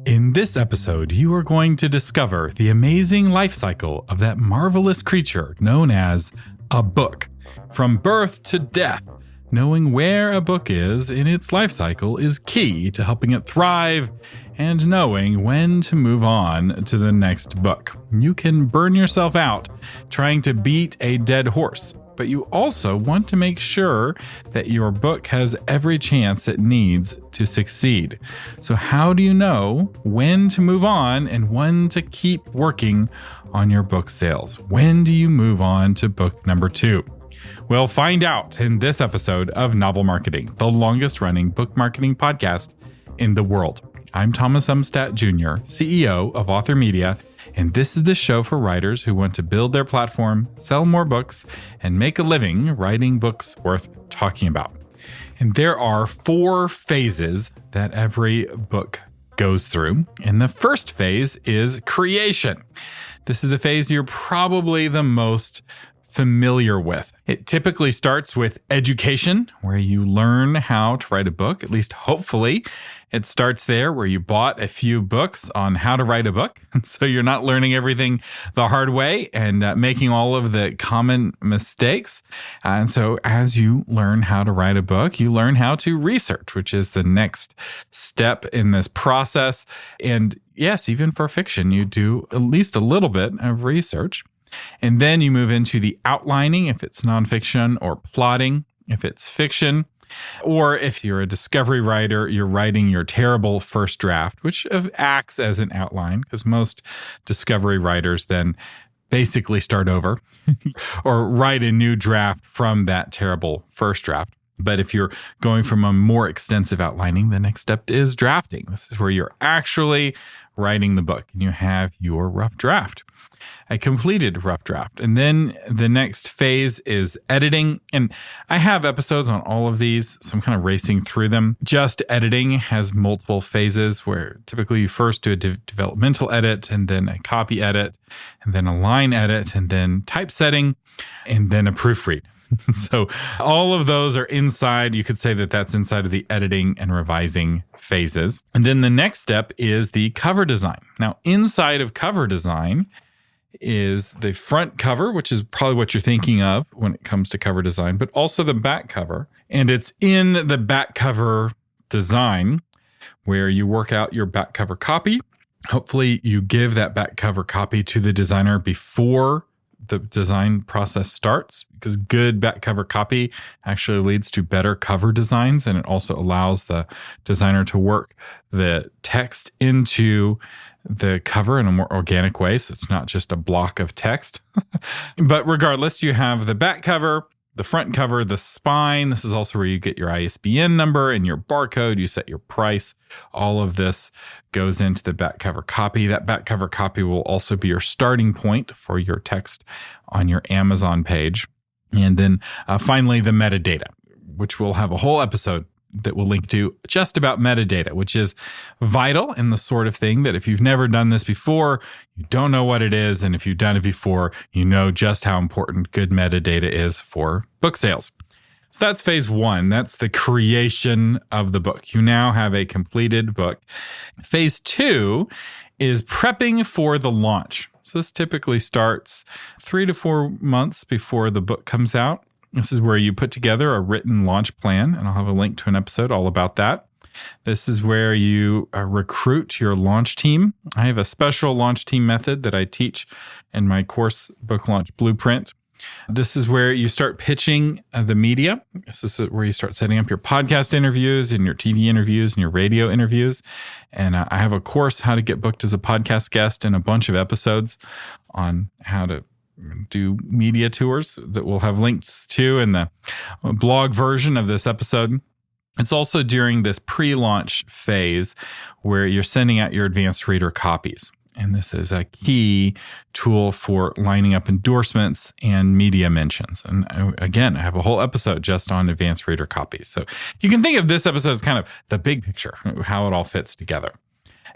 In this episode, you are going to discover the amazing life cycle of that marvelous creature known as a book. From birth to death, knowing where a book is in its life cycle is key to helping it thrive and knowing when to move on to the next book. You can burn yourself out trying to beat a dead horse, but you also want to make sure that your book has every chance it needs to succeed. So how do you know when to move on and when to keep working on your book sales? When do you move on to book number 2? We'll find out in this episode of Novel Marketing, the longest running book marketing podcast in the world. I'm Thomas Umstattd Jr., CEO of Author Media, and this is the show for writers who want to build their platform, sell more books, and make a living writing books worth talking about. And there are 4 phases that every book goes through. And the first phase is creation. This is the phase you're probably the most familiar with. It typically starts with education, where you learn how to write a book, at least hopefully. It starts there where you bought a few books on how to write a book. So you're not learning everything the hard way and making all of the common mistakes. And so as you learn how to write a book, you learn how to research, which is the next step in this process. And yes, even for fiction, you do at least a little bit of research. And then you move into the outlining if it's nonfiction, or plotting if it's fiction. Or if you're a discovery writer, you're writing your terrible first draft, which acts as an outline, because most discovery writers then basically start over or write a new draft from that terrible first draft. But if you're going from a more extensive outlining, the next step is drafting. This is where you're actually writing the book and you have your rough draft, a completed rough draft. And then the next phase is editing. And I have episodes on all of these, so I'm kind of racing through them. Just editing has multiple phases where typically you first do a developmental edit, and then a copy edit, and then a line edit, and then typesetting, and then a proofread. So all of those are inside. You could say that that's inside of the editing and revising phases. And then the next step is the cover design. Now, inside of cover design is the front cover, which is probably what you're thinking of when it comes to cover design, but also the back cover. And it's in the back cover design where you work out your back cover copy. Hopefully you give that back cover copy to the designer before the design process starts, because good back cover copy actually leads to better cover designs, and it also allows the designer to work the text into the cover in a more organic way, so it's not just a block of text. But regardless, you have the back cover, the front cover, the spine. This is also where you get your ISBN number and your barcode. You set your price. All of this goes into the back cover copy. That back cover copy will also be your starting point for your text on your Amazon page. And then finally, the metadata, which we'll have a whole episode that we'll link to just about metadata, which is vital and the sort of thing that if you've never done this before, you don't know what it is. And if you've done it before, you know just how important good metadata is for book sales. So that's phase 1. That's the creation of the book. You now have a completed book. Phase 2 is prepping for the launch. So this typically starts 3 to 4 months before the book comes out. This is where you put together a written launch plan, and I'll have a link to an episode all about that. This is where you recruit your launch team. I have a special launch team method that I teach in my course, Book Launch Blueprint. This is where you start pitching the media. This is where you start setting up your podcast interviews and your TV interviews and your radio interviews. And I have a course, How to Get Booked as a Podcast Guest, and a bunch of episodes on how to do media tours that we'll have links to in the blog version of this episode. It's also during this pre-launch phase where you're sending out your advanced reader copies. And this is a key tool for lining up endorsements and media mentions. And again, I have a whole episode just on advanced reader copies. So you can think of this episode as kind of the big picture, how it all fits together.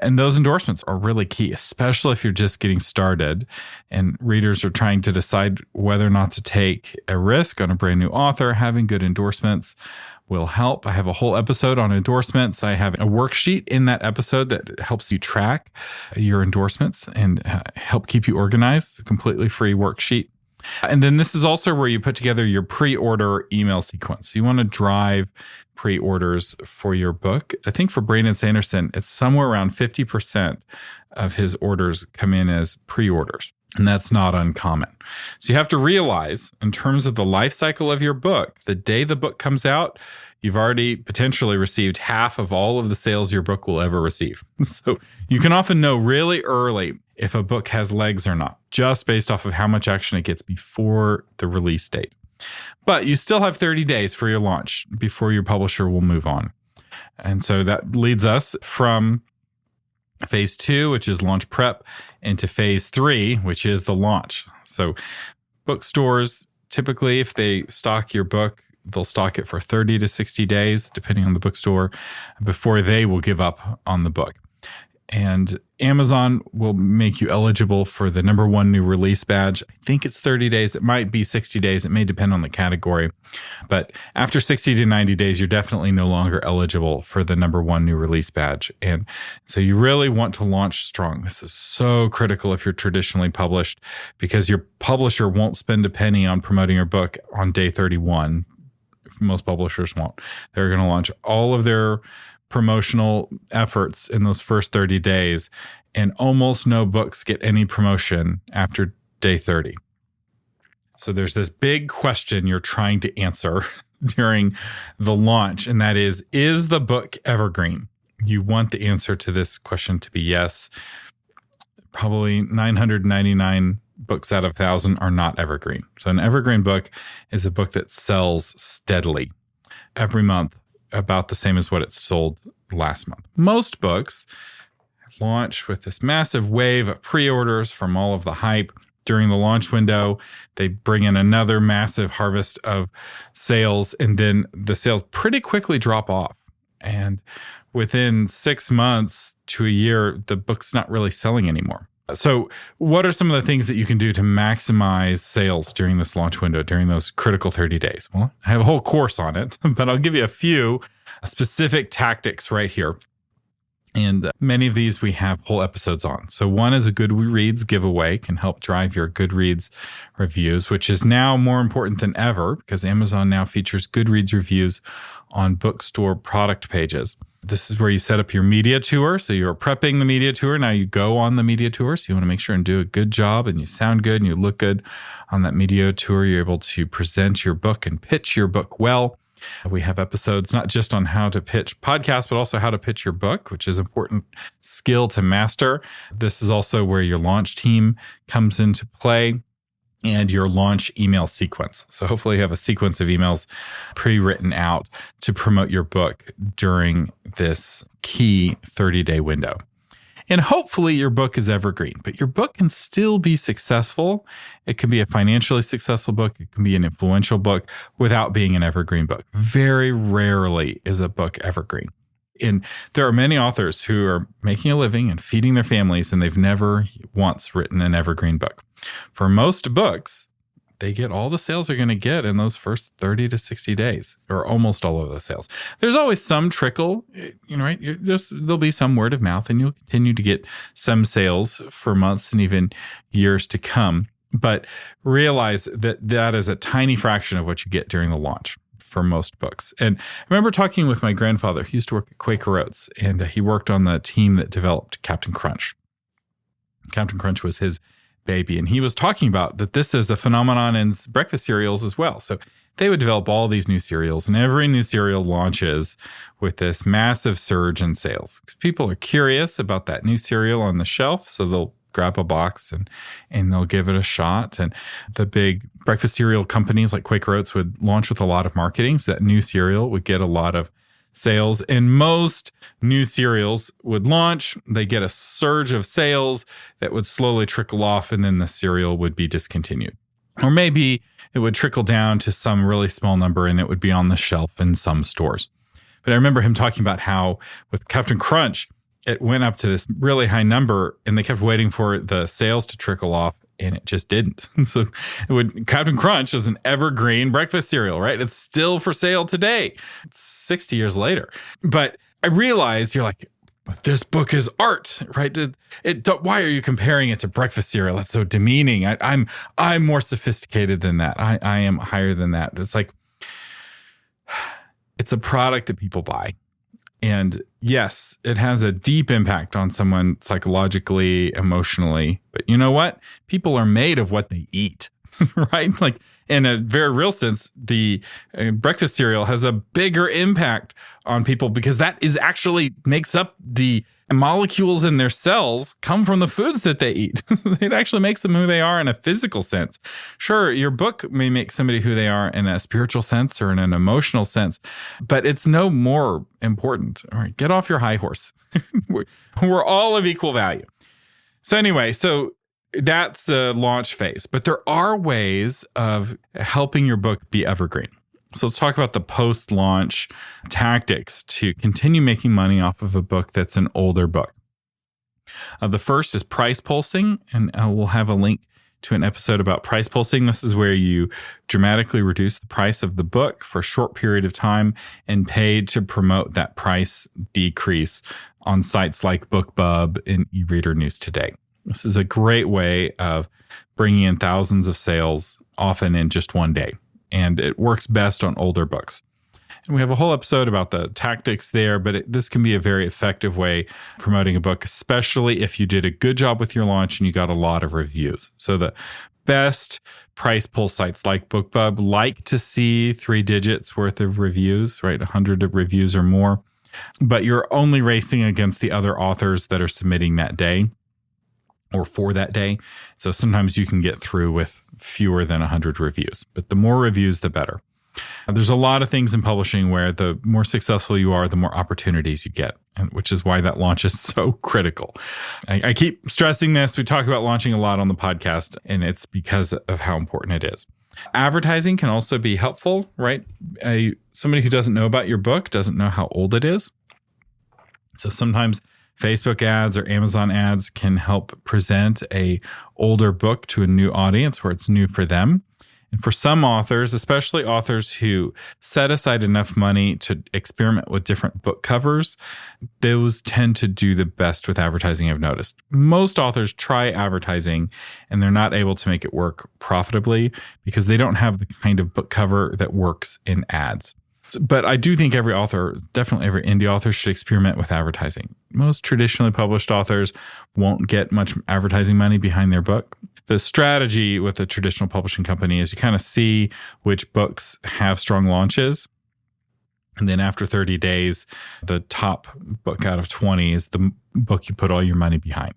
And those endorsements are really key, especially if you're just getting started and readers are trying to decide whether or not to take a risk on a brand new author. Having good endorsements will help. I have a whole episode on endorsements. I have a worksheet in that episode that helps you track your endorsements and help keep you organized. It's a completely free worksheet. And then this is also where you put together your pre-order email sequence. So you want to drive pre-orders for your book. I think for Brandon Sanderson, it's somewhere around 50% of his orders come in as pre-orders. And that's not uncommon. So you have to realize, in terms of the life cycle of your book, the day the book comes out, you've already potentially received half of all of the sales your book will ever receive. So you can often know really early if a book has legs or not, just based off of how much action it gets before the release date. But you still have 30 days for your launch before your publisher will move on. And so that leads us from phase 2, which is launch prep, into phase 3, which is the launch. So bookstores, typically, if they stock your book, they'll stock it for 30 to 60 days, depending on the bookstore, before they will give up on the book. And Amazon will make you eligible for the #1 new release badge. I think it's 30 days. It might be 60 days. It may depend on the category. But after 60 to 90 days, you're definitely no longer eligible for the #1 new release badge. And so you really want to launch strong. This is so critical if you're traditionally published, because your publisher won't spend a penny on promoting your book on day 31. Most publishers won't. They're going to launch all of their promotional efforts in those first 30 days, and almost no books get any promotion after day 30. So there's this big question you're trying to answer during the launch, and that is the book evergreen? You want the answer to this question to be yes. Probably 999 books out of 1,000 are not evergreen. So an evergreen book is a book that sells steadily every month, about the same as what it sold last month. Most books launch with this massive wave of pre-orders from all of the hype. During the launch window, they bring in another massive harvest of sales, and then the sales pretty quickly drop off. And within 6 months to a year, the book's not really selling anymore. So what are some of the things that you can do to maximize sales during this launch window, during those critical 30 days? Well, I have a whole course on it, but I'll give you a few specific tactics right here. And many of these we have whole episodes on. So one is a Goodreads giveaway, can help drive your Goodreads reviews, which is now more important than ever because Amazon now features Goodreads reviews on bookstore product pages. This is where you set up your media tour. So you're prepping the media tour. Now you go on the media tour. So you want to make sure and do a good job, and you sound good and you look good on that media tour. You're able to present your book and pitch your book well. We have episodes not just on how to pitch podcasts, but also how to pitch your book, which is an important skill to master. This is also where your launch team comes into play, and your launch email sequence. So hopefully you have a sequence of emails pre-written out to promote your book during this key 30-day window. And hopefully your book is evergreen, but your book can still be successful. It can be a financially successful book. It can be an influential book without being an evergreen book. Very rarely is a book evergreen. And there are many authors who are making a living and feeding their families, and they've never once written an evergreen book. For most books, they get all the sales they're going to get in those first 30 to 60 days, or almost all of the sales. There's always some trickle, right? There'll be some word of mouth, and you'll continue to get some sales for months and even years to come. But realize that that is a tiny fraction of what you get during the launch for most books. And I remember talking with my grandfather. He used to work at Quaker Oats, and he worked on the team that developed Captain Crunch. Captain Crunch was his baby. And he was talking about that this is a phenomenon in breakfast cereals as well. So they would develop all these new cereals, and every new cereal launches with this massive surge in sales. Because people are curious about that new cereal on the shelf, so they'll grab a box and they'll give it a shot. And the big breakfast cereal companies like Quaker Oats would launch with a lot of marketing, so that new cereal would get a lot of sales. And most new cereals would launch, they get a surge of sales that would slowly trickle off, and then the cereal would be discontinued. Or maybe it would trickle down to some really small number and it would be on the shelf in some stores. But I remember him talking about how with Captain Crunch, it went up to this really high number, and they kept waiting for the sales to trickle off, and it just didn't. So Captain Crunch is an evergreen breakfast cereal, right? It's still for sale today. It's 60 years later. But I realized you're like, but this book is art, right? Why are you comparing it to breakfast cereal? That's so demeaning. I'm more sophisticated than that. I am higher than that. It's like, it's a product that people buy. And yes, it has a deep impact on someone psychologically, emotionally. But you know what? People are made of what they eat, right? Like in a very real sense, the breakfast cereal has a bigger impact on people because that is actually makes up the molecules in their cells come from the foods that they eat. It actually makes them who they are in a physical sense. Sure, your book may make somebody who they are in a spiritual sense or in an emotional sense, but it's no more important. All right, get off your high horse. We're all of equal value. So anyway, that's the launch phase, but there are ways of helping your book be evergreen. So let's talk about the post-launch tactics to continue making money off of a book that's an older book. The first is price pulsing, and we'll have a link to an episode about price pulsing. This is where you dramatically reduce the price of the book for a short period of time and pay to promote that price decrease on sites like BookBub and eReader News Today. This is a great way of bringing in thousands of sales, often in just one day. And it works best on older books. And we have a whole episode about the tactics there, but this can be a very effective way promoting a book, especially if you did a good job with your launch and you got a lot of reviews. So the best price pull sites like BookBub like to see 3 digits worth of reviews, right? 100 reviews or more. But you're only racing against the other authors that are submitting that day or for that day. So sometimes you can get through with fewer than 100 reviews, but the more reviews, the better. There's a lot of things in publishing where the more successful you are, the more opportunities you get, which is why that launch is so critical. I keep stressing this. We talk about launching a lot on the podcast, and it's because of how important it is. Advertising can also be helpful, right? Somebody who doesn't know about your book doesn't know how old it is. So sometimes Facebook ads or Amazon ads can help present a older book to a new audience where it's new for them. And for some authors, especially authors who set aside enough money to experiment with different book covers, those tend to do the best with advertising, I've noticed. Most authors try advertising and they're not able to make it work profitably because they don't have the kind of book cover that works in ads. But I do think every author, definitely every indie author, should experiment with advertising. Most traditionally published authors won't get much advertising money behind their book. The strategy with a traditional publishing company is you kind of see which books have strong launches. And then after 30 days, the top book out of 20 is the book you put all your money behind.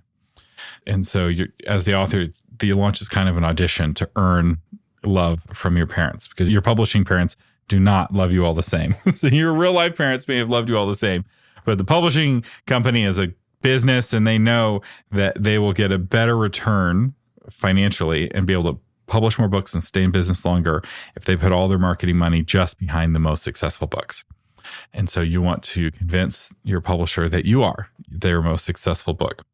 And so as the author, the launch is kind of an audition to earn love from your parents, because your publishing parents do not love you all the same. So your real life parents may have loved you all the same, but the publishing company is a business and they know that they will get a better return financially and be able to publish more books and stay in business longer if they put all their marketing money just behind the most successful books. And so you want to convince your publisher that you are their most successful book.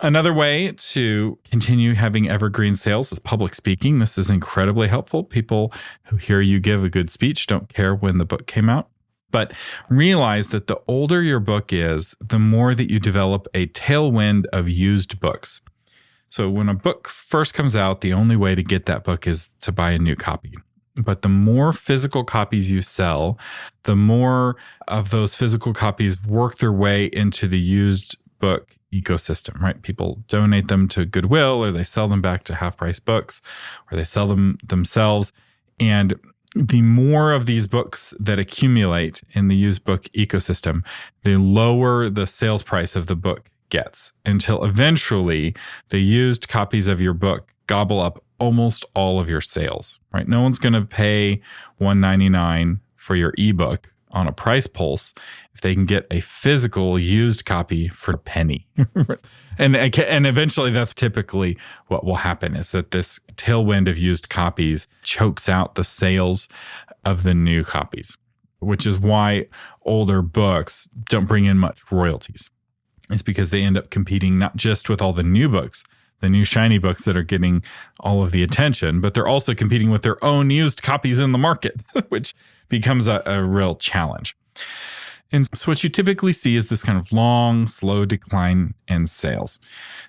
Another way to continue having evergreen sales is public speaking. This is incredibly helpful. People who hear you give a good speech don't care when the book came out. But realize that the older your book is, the more that you develop a tailwind of used books. So when a book first comes out, the only way to get that book is to buy a new copy. But the more physical copies you sell, the more of those physical copies work their way into the used book ecosystem, right? People donate them to Goodwill, or they sell them back to Half Price Books, or they sell them themselves. And the more of these books that accumulate in the used book ecosystem, the lower the sales price of the book gets, until eventually the used copies of your book gobble up almost all of your sales, right? No one's going to pay $1.99 for your ebook on a price pulse if they can get a physical used copy for a penny. And eventually that's typically what will happen, is that this tailwind of used copies chokes out the sales of the new copies, which is why older books don't bring in much royalties. is because they end up competing not just with all the new books, the new shiny books that are getting all of the attention, but they're also competing with their own used copies in the market, which becomes a real challenge. And so what you typically see is this kind of long, slow decline in sales.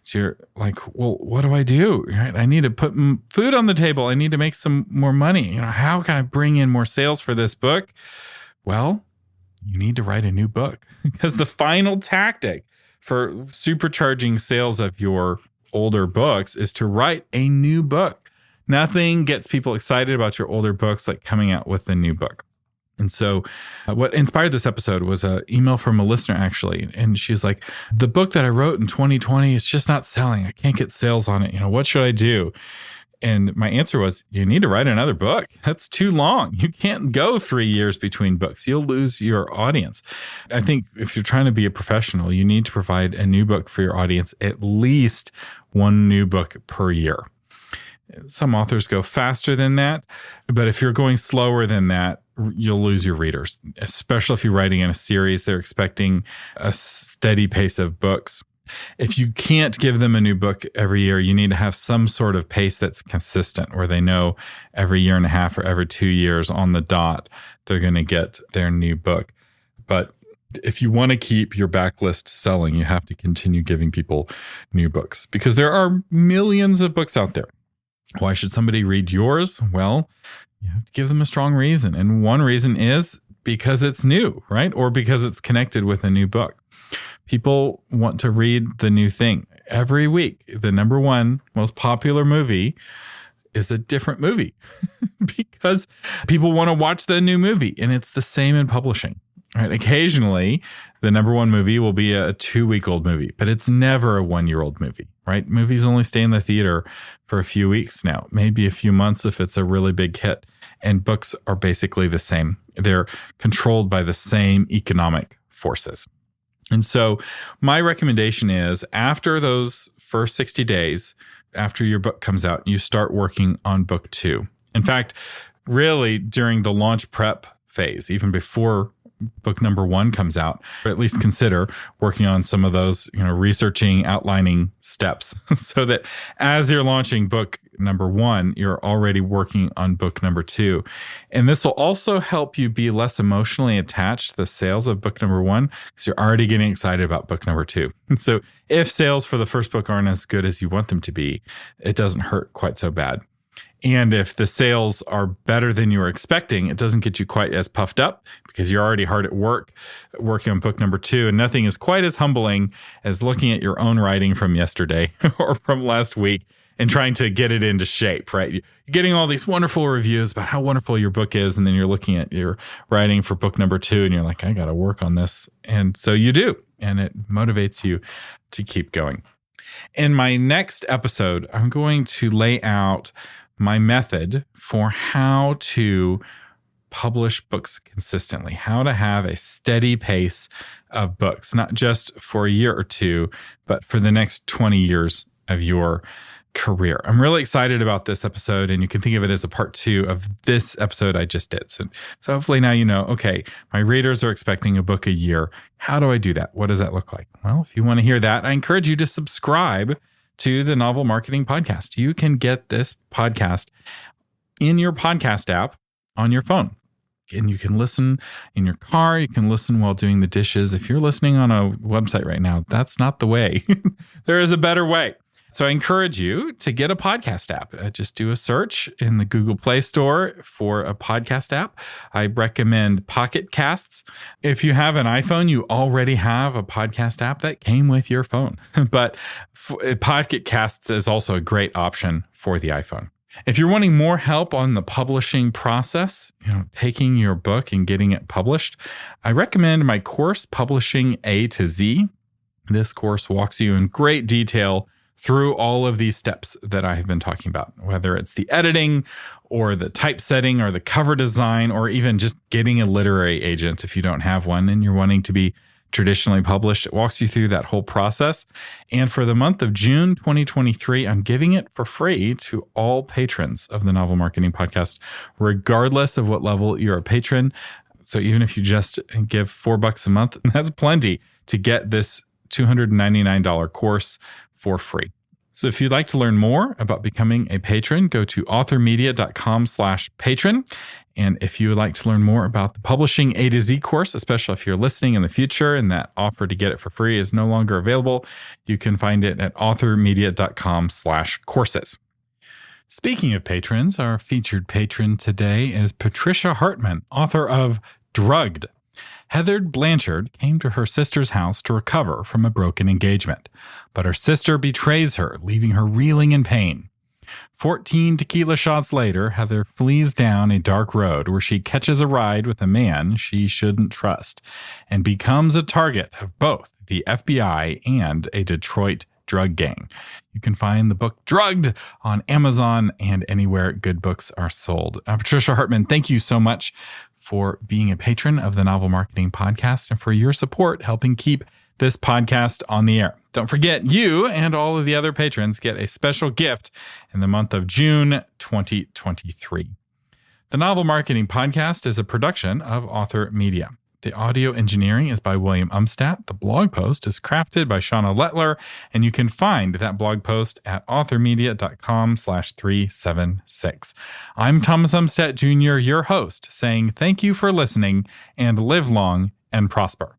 So you're like, well, what do I do? Right? I need to put food on the table. I need to make some more money. How can I bring in more sales for this book? Well, you need to write a new book, because the final tactic for supercharging sales of your older books is to write a new book. Nothing gets people excited about your older books like coming out with a new book. And so what inspired this episode was an email from a listener, actually. And she's like, the book that I wrote in 2020 is just not selling. I can't get sales on it. What should I do? And my answer was, you need to write another book. That's too long. You can't go 3 years between books. You'll lose your audience. I think if you're trying to be a professional, you need to provide a new book for your audience, at least one new book per year. Some authors go faster than that, but if you're going slower than that, you'll lose your readers, especially if you're writing in a series. They're expecting a steady pace of books. If you can't give them a new book every year, you need to have some sort of pace that's consistent, where they know every year and a half or every 2 years on the dot, they're going to get their new book. But if you want to keep your backlist selling, you have to continue giving people new books, because there are millions of books out there. Why should somebody read yours? Well, you have to give them a strong reason. And one reason is because it's new, right? Or because it's connected with a new book. People want to read the new thing. Every week, the number one most popular movie is a different movie because people want to watch the new movie. And it's the same in publishing, right? Occasionally, the number one movie will be a 2-week-old movie, but it's never a 1-year-old movie, right? Movies only stay in the theater for a few weeks now, maybe a few months if it's a really big hit. And books are basically the same. They're controlled by the same economic forces. And so my recommendation is, after those first 60 days, after your book comes out, you start working on book 2. In fact, really during the launch prep phase, even before book number 1 comes out, or at least consider working on some of those, researching, outlining steps so that as you're launching book number 1, you're already working on book number 2. And this will also help you be less emotionally attached to the sales of book number 1, because you're already getting excited about book number 2. And so if sales for the first book aren't as good as you want them to be, it doesn't hurt quite so bad. And if the sales are better than you were expecting, it doesn't get you quite as puffed up, because you're already hard at work working on book number 2. And nothing is quite as humbling as looking at your own writing from yesterday or from last week and trying to get it into shape, right? You're getting all these wonderful reviews about how wonderful your book is. And then you're looking at your writing for book number 2 and you're like, I got to work on this. And so you do. And it motivates you to keep going. In my next episode, I'm going to lay out my method for how to publish books consistently, how to have a steady pace of books, not just for a year or two, but for the next 20 years of your career. I'm really excited about this episode, and you can think of it as a part 2 of this episode I just did. So hopefully now you know, okay, my readers are expecting a book a year. How do I do that? What does that look like? Well, if you want to hear that, I encourage you to subscribe to the Novel Marketing Podcast. You can get this podcast in your podcast app on your phone. And you can listen in your car. You can listen while doing the dishes. If you're listening on a website right now, that's not the way. There is a better way. So I encourage you to get a podcast app. Just do a search in the Google Play Store for a podcast app. I recommend Pocket Casts. If you have an iPhone, you already have a podcast app that came with your phone. But Pocket Casts is also a great option for the iPhone. If you're wanting more help on the publishing process, taking your book and getting it published, I recommend my course, Publishing A to Z. This course walks you in great detail through all of these steps that I have been talking about, whether it's the editing or the typesetting or the cover design, or even just getting a literary agent if you don't have one and you're wanting to be traditionally published. It walks you through that whole process. And for the month of June 2023, I'm giving it for free to all patrons of the Novel Marketing Podcast, regardless of what level you're a patron. So even if you just give $4 a month, that's plenty to get this $299 course for free. So if you'd like to learn more about becoming a patron, go to authormedia.com/patron. And if you would like to learn more about the Publishing A to Z course, especially if you're listening in the future and that offer to get it for free is no longer available, you can find it at authormedia.com/courses. Speaking of patrons, our featured patron today is Patricia Hartman, author of Drugged. Heather Blanchard came to her sister's house to recover from a broken engagement, but her sister betrays her, leaving her reeling in pain. 14 tequila shots later, Heather flees down a dark road where she catches a ride with a man she shouldn't trust and becomes a target of both the FBI and a Detroit drug gang. You can find the book Drugged on Amazon and anywhere good books are sold. Patricia Hartman, thank you so much for being a patron of the Novel Marketing Podcast and for your support helping keep this podcast on the air. Don't forget, you and all of the other patrons get a special gift in the month of June 2023. The Novel Marketing Podcast is a production of Author Media. The audio engineering is by William Umstadt. The blog post is crafted by Shauna Lettler, and you can find that blog post at authormedia.com/376. I'm Thomas Umstadt Jr., your host, saying thank you for listening and live long and prosper.